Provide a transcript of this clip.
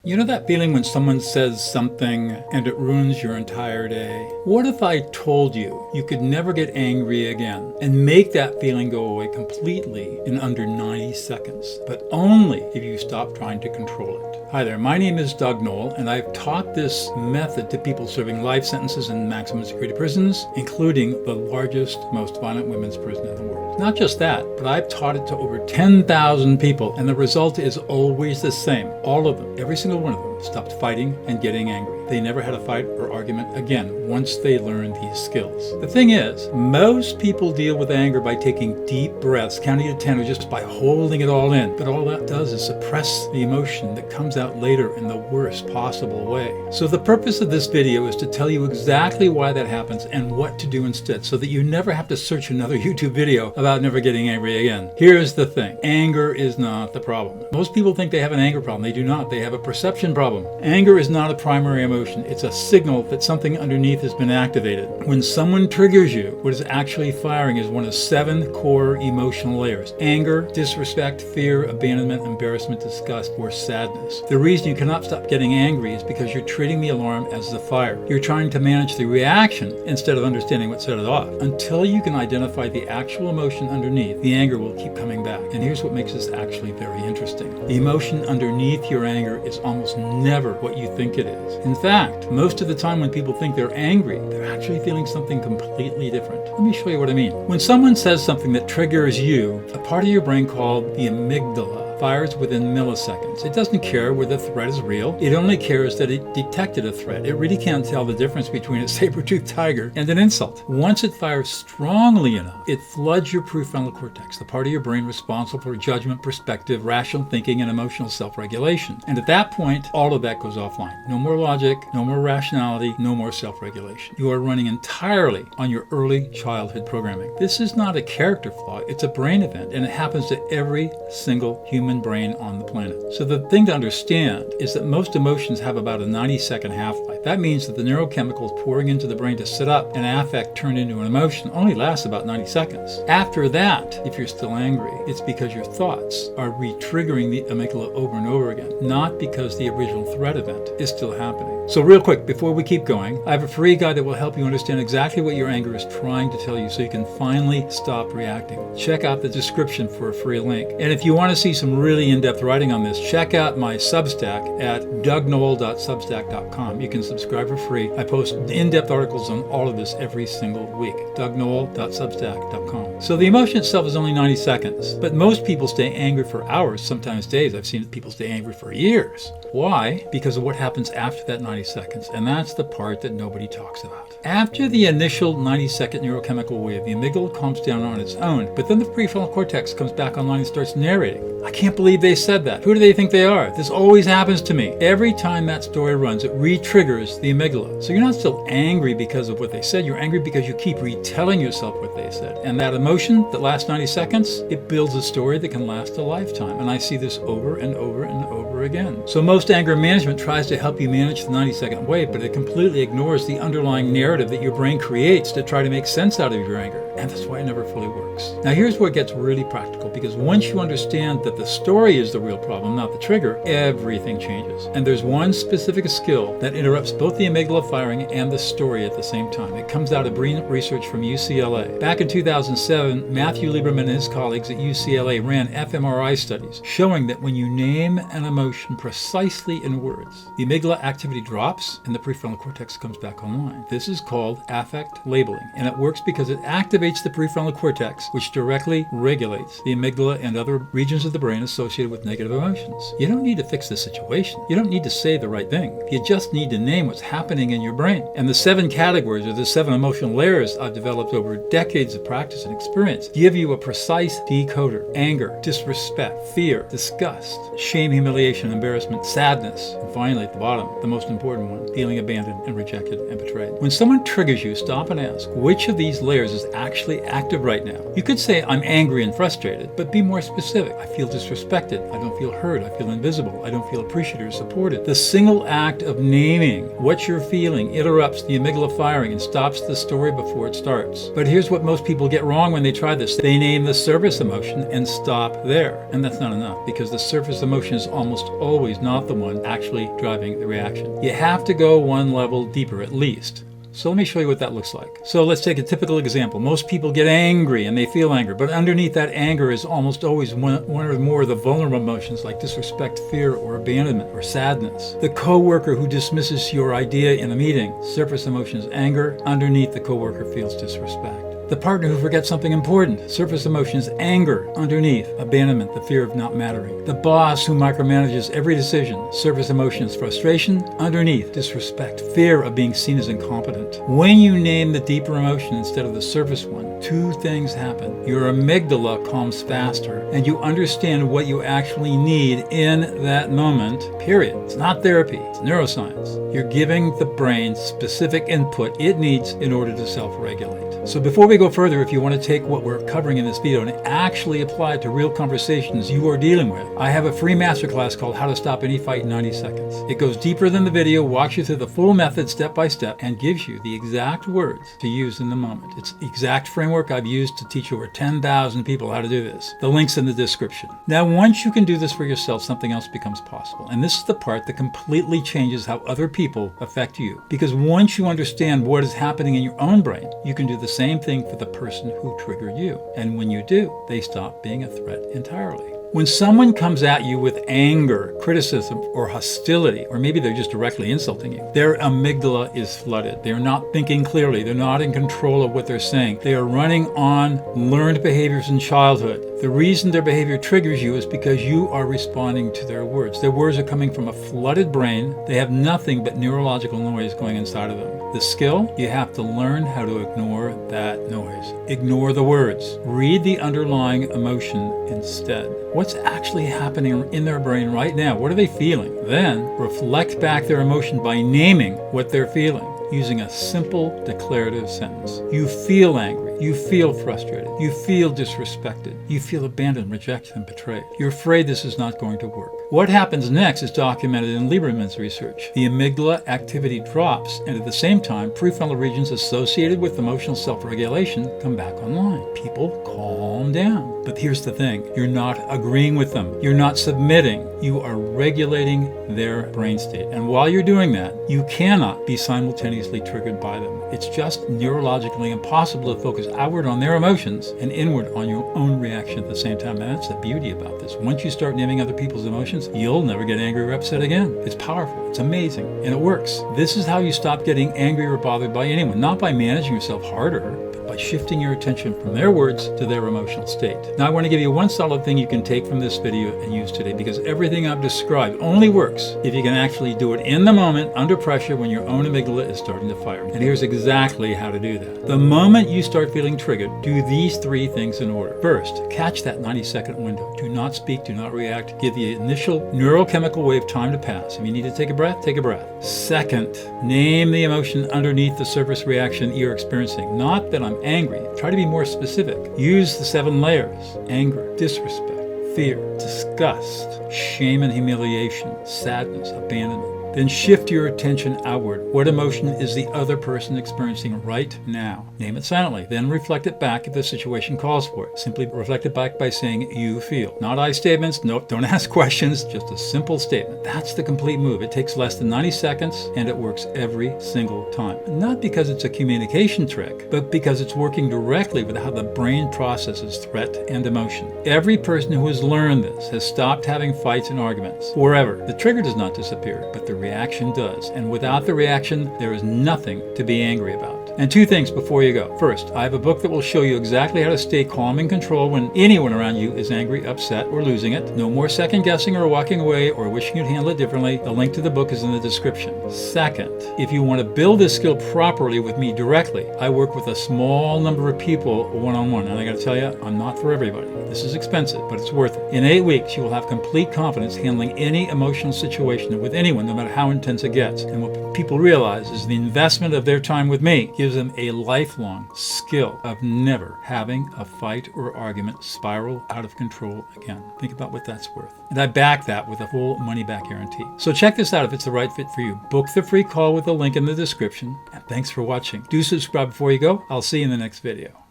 You know that feeling when someone says something and it ruins your entire day? What if I told you you could never get angry again and make that feeling go away completely in under 90 seconds, but only if you stop trying to control it? Hi there, my name is Doug Noll, and I've taught this method to people serving life sentences in maximum security prisons, including the largest, most violent women's prison in the world. Not just that, but I've taught it to over 10,000 people, and the result is always the same. All of them, every single one of them, stopped fighting and getting angry. They never had a fight or argument again once they learned these skills. The thing is, most people deal with anger by taking deep breaths, counting to 10, or just by holding it all in. But all that does is suppress the emotion that comes out later in the worst possible way. So the purpose of this video is to tell you exactly why that happens and what to do instead, so that you never have to search another YouTube video about never getting angry again. Here's the thing. Anger is not the problem. Most people think they have an anger problem. They do not. They have a perception problem. Anger is not a primary emotion. It's a signal that something underneath has been activated. When someone triggers you, what is actually firing is one of 7 core emotional layers: anger, disrespect, fear, abandonment, embarrassment, disgust, or sadness. The reason you cannot stop getting angry is because you're treating the alarm as the fire. You're trying to manage the reaction instead of understanding what set it off. Until you can identify the actual emotion underneath, the anger will keep coming back. And here's what makes this actually very interesting. The emotion underneath your anger is almost never what you think it is. In fact, most of the time when people think they're angry, they're actually feeling something completely different. Let me show you what I mean. When someone says something that triggers you, a part of your brain called the amygdala fires within milliseconds. It doesn't care whether the threat is real. It only cares that it detected a threat. It really can't tell the difference between a saber-toothed tiger and an insult. Once it fires strongly enough, it floods your prefrontal cortex, the part of your brain responsible for judgment, perspective, rational thinking, and emotional self-regulation. And at that point, all of that goes offline. No more logic, no more rationality, no more self-regulation. You are running entirely on your early childhood programming. This is not a character flaw. It's a brain event, and it happens to every single human brain on the planet. So the thing to understand is that most emotions have about a 90-second half-life. That means that the neurochemicals pouring into the brain to set up an affect turned into an emotion only lasts about 90 seconds. After that, if you're still angry, it's because your thoughts are re-triggering the amygdala over and over again, not because the original threat event is still happening. So real quick, before we keep going, I have a free guide that will help you understand exactly what your anger is trying to tell you so you can finally stop reacting. Check out the description for a free link. And if you want to see some really in-depth writing on this, check out my Substack at dougnoll.substack.com. You can subscribe for free. I post in-depth articles on all of this every single week. dougnoll.substack.com. So the emotion itself is only 90 seconds, but most people stay angry for hours, sometimes days. I've seen people stay angry for years. Why? Because of what happens after that 90 seconds, and that's the part that nobody talks about. After the initial 90-second neurochemical wave, the amygdala calms down on its own, but then the prefrontal cortex comes back online and starts narrating. I can't believe they said that. Who do they think they are? This always happens to me. Every time that story runs, it re-triggers the amygdala. So you're not still angry because of what they said. You're angry because you keep retelling yourself what they said. And that emotion that lasts 90 seconds, it builds a story that can last a lifetime. And I see this over and over and over again. So most anger management tries to help you manage the 90-second wave, but it completely ignores the underlying narrative that your brain creates to try to make sense out of your anger. And that's why it never fully works. Now here's where it gets really practical, because once you understand that the story is the real problem, not the trigger, everything changes. And there's one specific skill that interrupts both the amygdala firing and the story at the same time. It comes out of brilliant research from UCLA. Back in 2007, Matthew Lieberman and his colleagues at UCLA ran fMRI studies showing that when you name an emotion precisely in words, the amygdala activity drops and the prefrontal cortex comes back online. This is called affect labeling, and it works because it activates the prefrontal cortex, which directly regulates the amygdala and other regions of the brain associated with negative emotions. You don't need to fix the situation. You don't need to say the right thing. You just need to name what's happening in your brain. And the 7 categories, or the 7 emotional layers I've developed over decades of practice and experience, give you a precise decoder. Anger, disrespect, fear, disgust, shame, humiliation, embarrassment, sadness, and finally at the bottom, the most important one, feeling abandoned and rejected and betrayed. When someone triggers you, stop and ask, which of these layers is actually active right now? You could say, I'm angry and frustrated, but be more specific. I feel disrespected disrespected. I don't feel heard. I feel invisible. I don't feel appreciated or supported. The single act of naming what you're feeling interrupts the amygdala firing and stops the story before it starts. But here's what most people get wrong when they try this. They name the surface emotion and stop there. And that's not enough, because the surface emotion is almost always not the one actually driving the reaction. You have to go one level deeper at least. So let me show you what that looks like. So let's take a typical example. Most people get angry and they feel anger, but underneath that anger is almost always one or more of the vulnerable emotions like disrespect, fear, or abandonment, or sadness. The coworker who dismisses your idea in a meeting, surface emotion is anger. Underneath, the coworker feels disrespect. The partner who forgets something important, surface emotion is anger. Underneath, abandonment, the fear of not mattering. The boss who micromanages every decision, surface emotion is frustration. Underneath, disrespect, fear of being seen as incompetent. When you name the deeper emotion instead of the surface one, two things happen. Your amygdala calms faster, and you understand what you actually need in that moment, period. It's not therapy, it's neuroscience. You're giving the brain specific input it needs in order to self-regulate. So before we go further, if you want to take what we're covering in this video and actually apply it to real conversations you are dealing with, I have a free masterclass called How to Stop Any Fight in 90 Seconds. It goes deeper than the video, walks you through the full method step by step, and gives you the exact words to use in the moment. It's the exact framework I've used to teach over 10,000 people how to do this. The link's in the description. Now, once you can do this for yourself, something else becomes possible. And this is the part that completely changes how other people affect you. Because once you understand what is happening in your own brain, you can do the same thing for the person who triggered you. And when you do, they stop being a threat entirely. When someone comes at you with anger, criticism, or hostility, or maybe they're just directly insulting you, their amygdala is flooded. They're not thinking clearly. They're not in control of what they're saying. They are running on learned behaviors in childhood. The reason their behavior triggers you is because you are responding to their words. Their words are coming from a flooded brain. They have nothing but neurological noise going inside of them. The skill, you have to learn how to ignore that noise. Ignore the words. Read the underlying emotion instead. What's actually happening in their brain right now? What are they feeling? Then reflect back their emotion by naming what they're feeling, using a simple declarative sentence. You feel angry. You feel frustrated. You feel disrespected. You feel abandoned, rejected, and betrayed. You're afraid this is not going to work. What happens next is documented in Lieberman's research. The amygdala activity drops, and at the same time, prefrontal regions associated with emotional self-regulation come back online. People calm down. But here's the thing. You're not agreeing with them. You're not submitting. You are regulating their brain state. And while you're doing that, you cannot be simultaneously triggered by them. It's just neurologically impossible to focus outward on their emotions and inward on your own reaction at the same time. And that's the beauty about this. Once you start naming other people's emotions, you'll never get angry or upset again. It's powerful. It's amazing. And it works. This is how you stop getting angry or bothered by anyone. Not by managing yourself harder, but by shifting your attention from their words to their emotional state. Now, I want to give you one solid thing you can take from this video and use today, because everything I've described only works if you can actually do it in the moment, under pressure, when your own amygdala is starting to fire. And here's exactly how to do that. The moment you start feeling triggered, do these three things in order. First, catch that 90-second window. Do not speak, do not react. Give the initial neurochemical wave time to pass. If you need to take a breath, take a breath. Second, name the emotion underneath the surface reaction you're experiencing. Not that I'm angry. Try to be more specific. Use the 7 layers: anger, disrespect, fear, disgust, shame and humiliation, sadness, abandonment. Then shift your attention outward. What emotion is the other person experiencing right now? Name it silently. Then reflect it back if the situation calls for it. Simply reflect it back by saying, you feel. Not I statements. Nope, don't ask questions. Just a simple statement. That's the complete move. It takes less than 90 seconds, and it works every single time. Not because it's a communication trick, but because it's working directly with how the brain processes threat and emotion. Every person who has learned this has stopped having fights and arguments forever. The trigger does not disappear, but the reaction does. And without the reaction, there is nothing to be angry about. And 2 things before you go. First, I have a book that will show you exactly how to stay calm and control when anyone around you is angry, upset, or losing it. No more second guessing or walking away or wishing you'd handle it differently. The link to the book is in the description. Second, if you want to build this skill properly with me directly, I work with a small number of people one-on-one. And I got to tell you, I'm not for everybody. This is expensive, but it's worth it. In 8 weeks, you will have complete confidence handling any emotional situation with anyone, no matter how intense it gets. And what people realize is the investment of their time with me gives gives them a lifelong skill of never having a fight or argument spiral out of control again. Think about what that's worth. And I back that with a full money-back guarantee. So check this out if it's the right fit for you. Book the free call with the link in the description. And thanks for watching. Do subscribe before you go. I'll see you in the next video.